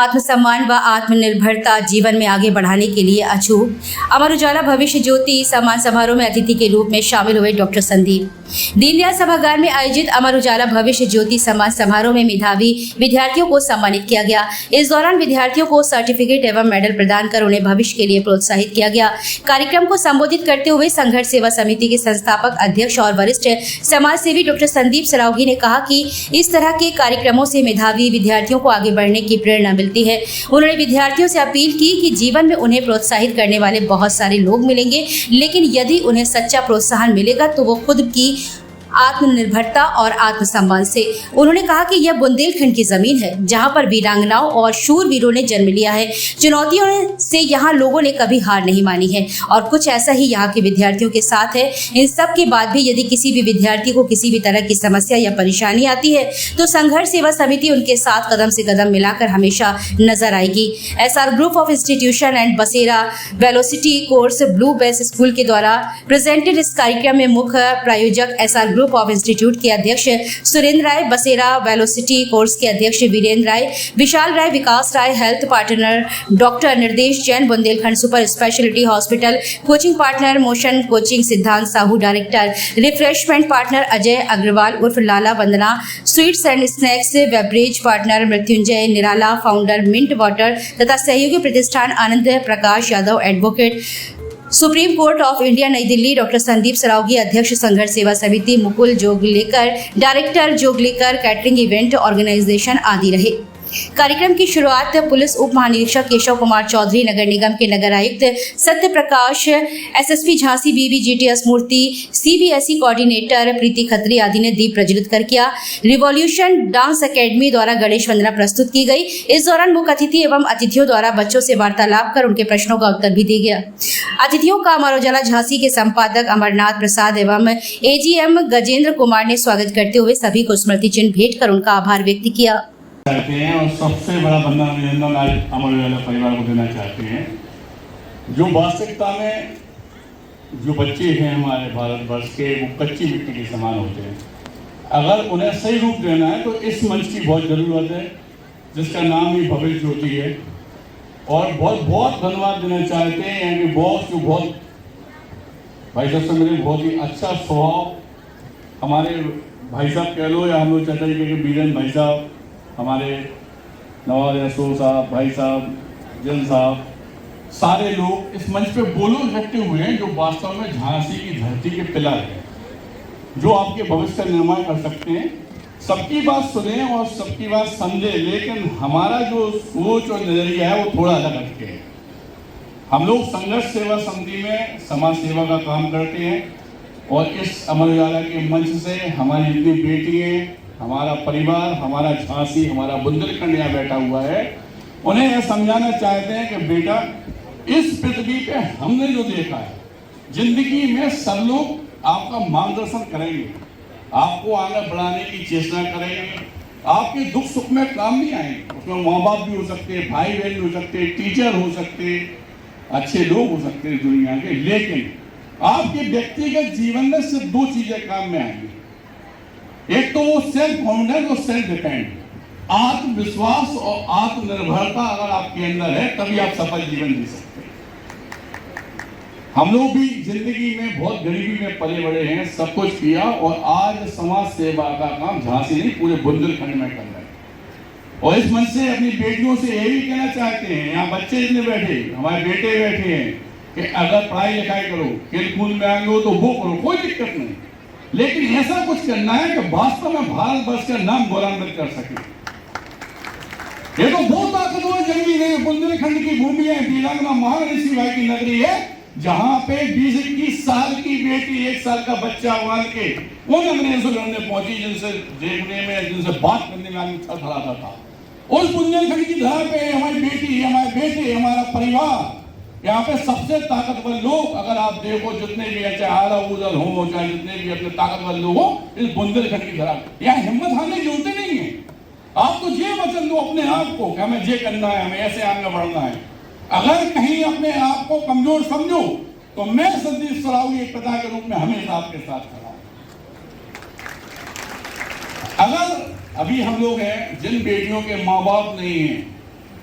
आत्मसम्मान व आत्मनिर्भरता जीवन में आगे बढ़ाने के लिए अछूत। अमर उजाला भविष्य ज्योति सम्मान समारोह में अतिथि के रूप में शामिल हुए डॉक्टर संदीप। दीनदयाल सभागार में आयोजित अमर उजाला भविष्य ज्योति सम्मान समारोह में मेधावी विद्यार्थियों को सम्मानित किया गया। इस दौरान विद्यार्थियों को सर्टिफिकेट एवं मेडल प्रदान कर उन्हें भविष्य के लिए प्रोत्साहित किया गया। कार्यक्रम को संबोधित करते हुए संघर्ष सेवा समिति के संस्थापक अध्यक्ष और वरिष्ठ समाज सेवी डॉक्टर संदीप सरावगी ने कहा कि इस तरह के कार्यक्रमों से मेधावी विद्यार्थियों को आगे बढ़ने की प्रेरणा मिलती है। उन्होंने विद्यार्थियों से अपील की कि जीवन में उन्हें प्रोत्साहित करने वाले बहुत सारे लोग मिलेंगे, लेकिन यदि उन्हें सच्चा प्रोत्साहन मिलेगा तो वो खुद की आत्मनिर्भरता और आत्मसम्मान से। उन्होंने कहा कि यह बुंदेलखंड की जमीन है जहां पर वीरांगनाओं और शूरवीरों ने जन्म लिया है। चुनौतियों से यहाँ लोगों ने कभी हार नहीं मानी है और कुछ ऐसा ही यहाँ के विद्यार्थियों के साथ है। इन सब के बाद भी यदि किसी भी विद्यार्थी को किसी भी तरह की समस्या या परेशानी आती है तो संघर्ष सेवा समिति उनके साथ कदम से कदम मिलाकर हमेशा नजर आएगी। SR group of institution and Basera velocity course blue base school के द्वारा प्रेजेंटेड इस कार्यक्रम में मुख्य प्रायोजक SR ग्रुप ऑफ इंस्टीट्यूट के अध्यक्ष सुरेंद्र राय, बसेरा वेलोसिटी कोर्स के अध्यक्ष Virendra Rai, Vishal Rai, Vikas Rai, health partner doctor Nirdesh Jain, Bundelkhand super speciality hospital coaching partner motion coaching Siddhant Sahu, director refreshment partner Ajay Agarwal उर्फ Lala, Vandana sweets and snacks beverage partner Mrityunjay Nirala, founder mint water तथा सहयोगी प्रतिष्ठान Anand Prakash Yadav, advocate supreme court of India Nai Delhi doctor Sandeep Saraogi, अध्यक्ष Sangharsh Seva Samiti Mukul Joglekar, director Joglekar catering event organisation आदि रहे। कार्यक्रम की शुरुआत पुलिस उप महानिरीक्षक केशव कुमार चौधरी, नगर निगम के नगर आयुक्त सत्य प्रकाश, SSP झांसी बीवी, GTS मूर्ति, CBSE कोऑर्डिनेटर प्रीति खत्री आदि ने दीप प्रज्वलित कर किया। रिवॉल्यूशन डांस एकेडमी द्वारा गणेश वंदना प्रस्तुत की गई। इस दौरान मुख्य अतिथि एवं अतिथियों द्वारा बच्चों से वार्तालाप कर उनके प्रश्नों का उत्तर भी दिया गया। अतिथियों का अमर उजाला झांसी के संपादक अमरनाथ प्रसाद एवं AGM गजेंद्र कुमार ने स्वागत करते हुए सभी को स्मृति चिन्ह भेंट कर उनका आभार व्यक्त किया। चाहते हैं और सबसे बड़ा बंदा अभिनंदन आज अमर उजाला परिवार को देना चाहते हैं। जो वास्तविकता में जो बच्चे हैं हमारे भारतवर्ष के, वो कच्ची मिट्टी के समान होते हैं। अगर उन्हें सही रूप देना है तो इस मंच की बहुत ज़रूरत है, जिसका नाम ही भविष्य ज्योति है। और बहुत बहुत धन्यवाद देना चाहते हैं यानी बॉस, जो बहुत भाई साहब से मेरे बहुत ही अच्छा स्वभाव, हमारे भाई साहब कह लो या हम लोग चाचा जी के बीरेंद्र भाई साहब, हमारे नवाज रसूल साहब, भाई साहब, जन साहब, सारे लोग इस मंच पे बोलो इकट्ठे हुए हैं जो वास्तव में झांसी की धरती के पिलर हैं, जो आपके भविष्य का निर्माण कर सकते हैं। सबकी बात सुने और सबकी बात समझे, लेकिन हमारा जो सोच और नजरिया है वो थोड़ा अलग हटके है। हम लोग संघर्ष सेवा समिति में समाज सेवा का काम करते हैं और इस अमर उजाला के मंच से हमारी जितनी बेटियां, हमारा परिवार, हमारा झांसी, हमारा बुंदेलखंड यहाँ बैठा हुआ है, उन्हें यह समझाना चाहते हैं कि बेटा, इस पृथ्वी पे हमने जो देखा है, जिंदगी में सब लोग आपका मार्गदर्शन करेंगे, आपको आगे बढ़ाने की चेष्टा करेंगे, आपके दुख सुख में काम नहीं आएंगे। उसमें माँ बाप भी हो सकते हैं, भाई बहन भी हो सकते हैं, टीचर हो सकते हैं, अच्छे लोग हो सकते हैं दुनिया के, लेकिन आपके व्यक्तिगत जीवन में सिर्फ दो चीजें काम में आएंगी। एक तो वो सेल्फ कॉन्फिडेंस और सेल्फ डिपेंड, आत्मविश्वास और आत्मनिर्भरता अगर आपके अंदर है तभी आप सफल जीवन जी सकते हैं। हम लोग भी जिंदगी में बहुत गरीबी में पले बड़े हैं, सब कुछ किया और आज समाज सेवा का काम झांसी नहीं पूरे बुंदेलखंड में कर रहे हैं। और इस मंच से अपनी बेटियों से यही भी कहना चाहते हैं, यहाँ बच्चे इतने बैठे, हमारे बेटे बैठे हैं, कि अगर पढ़ाई लिखाई करो, खेल कूद में आएंगे हो तो वो करो, कोई दिक्कत नहीं, लेकिन ऐसा कुछ करना है कि वास्तव में भारतवर्ष का नाम गौरवान्वित कर सके। ये तो बहुत ताकतवर जंगी है, बुंदेलखंड की भूमि है, वीरांगना महाऋषि भाई की नगरी है, जहां पे 20-21 साल की बेटी 1 साल का बच्चा मान के उन अंग्रेजों से लड़ने पहुंची, जिनसे देखने में, जिनसे बात करने में आदमी थरथराता था। उस बुंदेलखंड की धरा पे हमारी बेटी, हमारे बेटे, हमारा परिवार, यहाँ पे सबसे ताकतवर लोग अगर आप देखो, जितने भी है, चाहे आला उदल हो, चाहे जितने भी अपने ताकतवर लोग हो, इस बुंदेलखंड की धरा यहाँ हिम्मत हारने की जरूरत नहीं है। आप तो ये वचन दो अपने आप को कि हमें ये करना है, हमें ऐसे आगे बढ़ना है। अगर कहीं अपने आप को कमजोर समझो तो मैं संदीप सरावगी एक पिता के रूप में हमेशा आपके साथ खड़ा हूं। अगर अभी हम लोग हैं जिन बेटियों के माँ बाप नहीं हैं,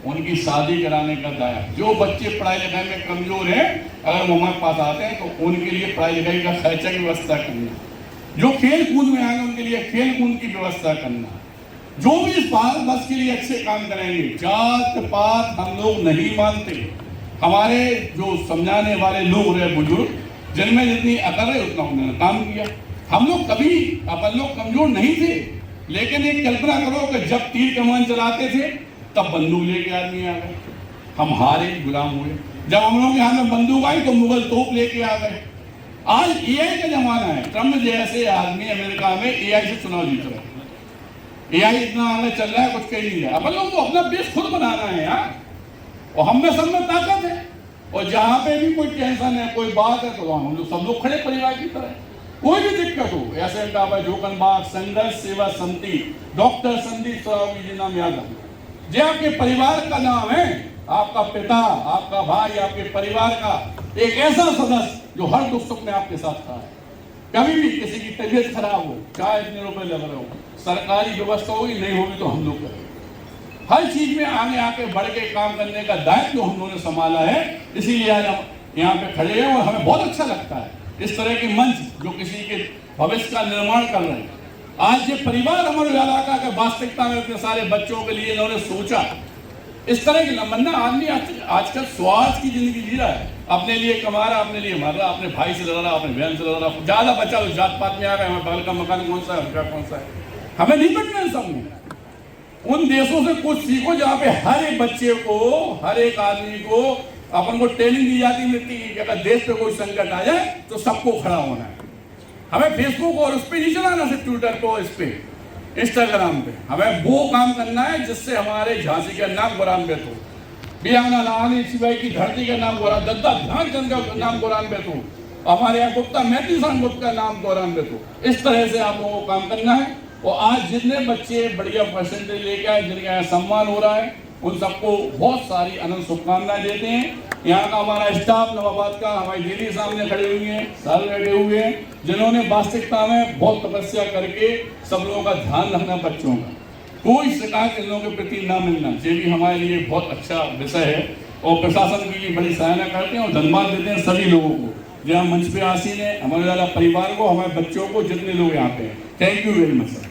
उनकी शादी कराने का दायरा। जो बच्चे पढ़ाई लिखाई में कमजोर हैं, अगर वो हमारे पास आते हैं तो उनके लिए पढ़ाई लिखाई का खर्चा की व्यवस्था करना। जो खेल कूद में आएंगे उनके लिए खेल कूद की व्यवस्था करना। जो भी इस भारत वर्ष के लिए अच्छे काम करेंगे, जात पात हम लोग नहीं मानते। हमारे जो समझाने वाले लोग रहे बुजुर्ग, जिनमें जितनी अकल है उतना उन्होंने काम किया। हम लोग कभी अपन लोग कमजोर नहीं थे, लेकिन एक कल्पना करो कि जब तीर कमान चलाते थे तब बंदूक लेके आदमी आ गए, हम हारे गुलाम हुए। जब हम लोग के हाथ में बंदूक आई तो मुगल तोप लेके आ गए। आज एआई का जमाना है, ट्रम्प जैसे आदमी अमेरिका में एआई से चुनाव जीत रहे हैं। एआई इतना आगे चल रहा है, कुछ कह नहीं रहा। अपन लोग तो अपना बेस खुद बनाना है यार, और हम में सब में ताकत है। और जहाँ पे भी कोई टेंशन है, कोई बात है, तो हम लोग सब लोग खड़े परिवार की तरह। कोई भी दिक्कत हो, ऐसे जोकनबाग संघर्ष सेवा समिति डॉक्टर संदीप सरावगी जी नाम याद रखना। जो आपके परिवार का नाम है, आपका पिता, आपका भाई, आपके परिवार का एक ऐसा सदस्य जो हर दुख सुख में आपके साथ खड़ा है। कभी भी किसी की तबीयत खराब हो, चाहे इतने रुपए लग रहे हो, सरकारी व्यवस्था होगी, नहीं होगी तो हम लोग करेंगे। हर चीज में आगे आके बढ़ के काम करने का दायित्व हम लोगों ने संभाला है, इसीलिए आज हम यहाँ पे खड़े हैं और हमें बहुत अच्छा लगता है इस तरह के मंच जो किसी के भविष्य का निर्माण कर रहे हैं। आज ये परिवार अमर उजाला का वास्तविकता में इतने सारे बच्चों के लिए इन्होंने सोचा। इस तरह की लंबा आदमी आजकल स्वार्थ की जिंदगी जी रहा है, अपने लिए कमा रहा, अपने लिए मर रहा, अपने भाई से लड़ रहा, अपने बहन से लड़ रहा। ज्यादा बच्चा तो जात पात में आ गया, हमें बगल का मकान कौन सा है, उनका कौन सा है। हमें नहीं बनना है सब में। उन देशों से कुछ सीखो जहाँ पे हर एक बच्चे को, हर एक आदमी को अपन को ट्रेनिंग दी जाती मिलती है कि अगर देश पे कोई संकट आ जाए तो सबको खड़ा होना है। हमें फेसबुक और उस पर नहीं चलाना, सिर्फ ट्विटर को, इस पे इंस्टाग्राम पे। हमें वो काम करना है जिससे हमारे झांसी का नाम गौरवान्वित हो, बियाना रानी सिवाई की धरती का नाम गौरव, दद्दा ध्यानचंद का नाम गौरवान्वित हो, हमारे यहाँ गुप्ता मैत्री गुप्त का नाम गौरवान्वित हो। इस तरह से आप लोगों को काम करना है। और आज जितने बच्चे बढ़िया परसेंटेज लेके आए, जिनका यहाँ सम्मान हो रहा है, उन सबको बहुत सारी अनंत शुभकामनाएं देते हैं। यहाँ का हमारा स्टाफ नवाबाद का, हमारी दीदी सामने खड़े हुए हैं, सर बैठे हुए हैं, जिन्होंने वास्तविकता में बहुत तपस्या करके सब लोगों का ध्यान रखना, बच्चों का कोई शिकायत इन लोगों के प्रति ना मिलना, ये भी हमारे लिए बहुत अच्छा विषय है। और प्रशासन की बड़ी सराहना करते हैं और धन्यवाद देते हैं सभी लोगों को जो मंच पे आसीन है, हमारे वाला परिवार को, हमारे बच्चों को, जितने लोग यहाँ पे हैं। Thank you very much sir.